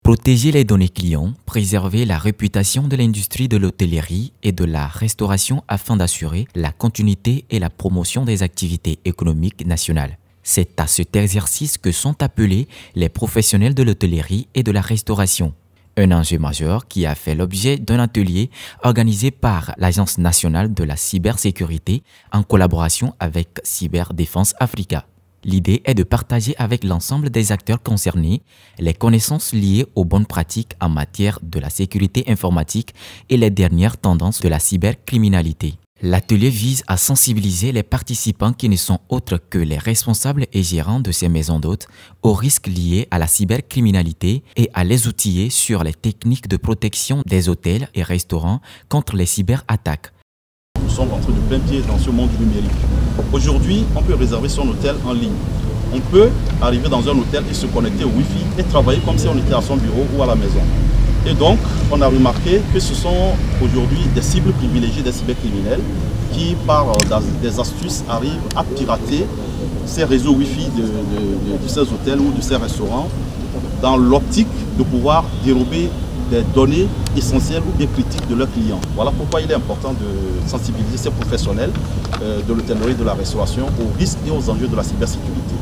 Protéger les données clients, préserver la réputation de l'industrie de l'hôtellerie et de la restauration afin d'assurer la continuité et la promotion des activités économiques nationales. C'est à cet exercice que sont appelés les professionnels de l'hôtellerie et de la restauration. Un enjeu majeur qui a fait l'objet d'un atelier organisé par l'Agence nationale de la cybersécurité en collaboration avec Cyberdéfense Africa. L'idée est de partager avec l'ensemble des acteurs concernés les connaissances liées aux bonnes pratiques en matière de la sécurité informatique et les dernières tendances de la cybercriminalité. L'atelier vise à sensibiliser les participants qui ne sont autres que les responsables et gérants de ces maisons d'hôtes aux risques liés à la cybercriminalité et à les outiller sur les techniques de protection des hôtels et restaurants contre les cyberattaques. Nous sommes entrés de plein pied dans ce monde numérique. Aujourd'hui, on peut réserver son hôtel en ligne. On peut arriver dans un hôtel et se connecter au Wi-Fi et travailler comme si on était à son bureau ou à la maison. Et donc, on a remarqué que ce sont aujourd'hui des cibles privilégiées des cybercriminels qui, par des astuces, arrivent à pirater ces réseaux Wi-Fi de ces hôtels ou de ces restaurants dans l'optique de pouvoir dérober des données essentielles ou bien critiques de leurs clients. Voilà pourquoi il est important de sensibiliser ces professionnels de l'hôtellerie et de la restauration aux risques et aux enjeux de la cybersécurité.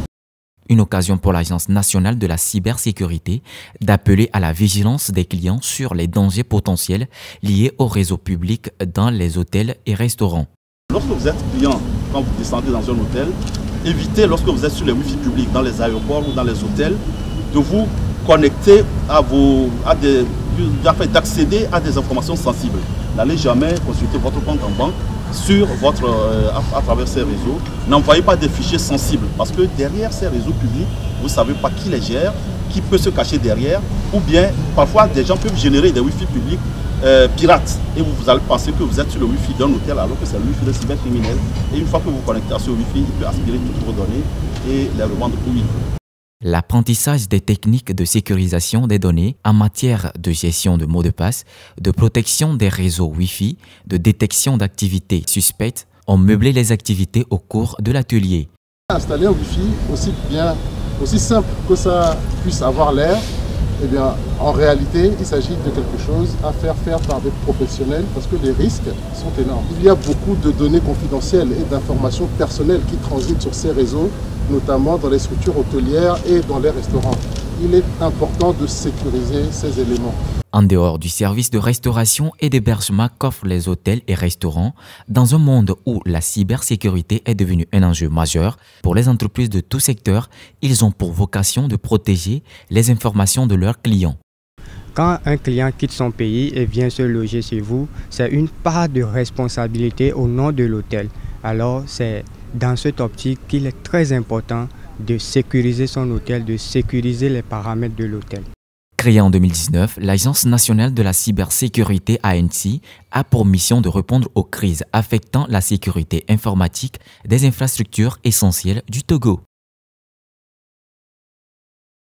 Une occasion pour l'Agence nationale de la cybersécurité d'appeler à la vigilance des clients sur les dangers potentiels liés au réseau public dans les hôtels et restaurants. Lorsque vous êtes client, quand vous descendez dans un hôtel, évitez, lorsque vous êtes sur les Wi-Fi publics dans les aéroports ou dans les hôtels, de vous connecter d'accéder à des informations sensibles. N'allez jamais consulter votre compte en banque à travers ces réseaux. N'envoyez pas des fichiers sensibles parce que derrière ces réseaux publics, vous ne savez pas qui les gère, qui peut se cacher derrière, ou bien parfois des gens peuvent générer des Wi-Fi publics pirates et vous allez penser que vous êtes sur le Wi-Fi d'un hôtel alors que c'est le Wi-Fi d'un cybercriminel. Et une fois que vous vous connectez à ce Wi-Fi, il peut aspirer toutes vos données et les revendre où il veut. L'apprentissage des techniques de sécurisation des données en matière de gestion de mots de passe, de protection des réseaux Wi-Fi, de détection d'activités suspectes ont meublé les activités au cours de l'atelier. Installer un Wi-Fi aussi simple que ça puisse avoir l'air, eh bien, en réalité, il s'agit de quelque chose à faire par des professionnels parce que les risques sont énormes. Il y a beaucoup de données confidentielles et d'informations personnelles qui transitent sur ces réseaux, notamment dans les structures hôtelières et dans les restaurants. Il est important de sécuriser ces éléments. En dehors du service de restauration et d'hébergement qu'offrent les hôtels et restaurants, dans un monde où la cybersécurité est devenue un enjeu majeur pour les entreprises de tout secteur, ils ont pour vocation de protéger les informations de leurs clients. Quand un client quitte son pays et vient se loger chez vous, c'est une part de responsabilité au nom de l'hôtel. Alors, c'est dans cette optique qu'il est très important de sécuriser son hôtel, de sécuriser les paramètres de l'hôtel. Créée en 2019, l'Agence nationale de la cybersécurité ANC a pour mission de répondre aux crises affectant la sécurité informatique des infrastructures essentielles du Togo.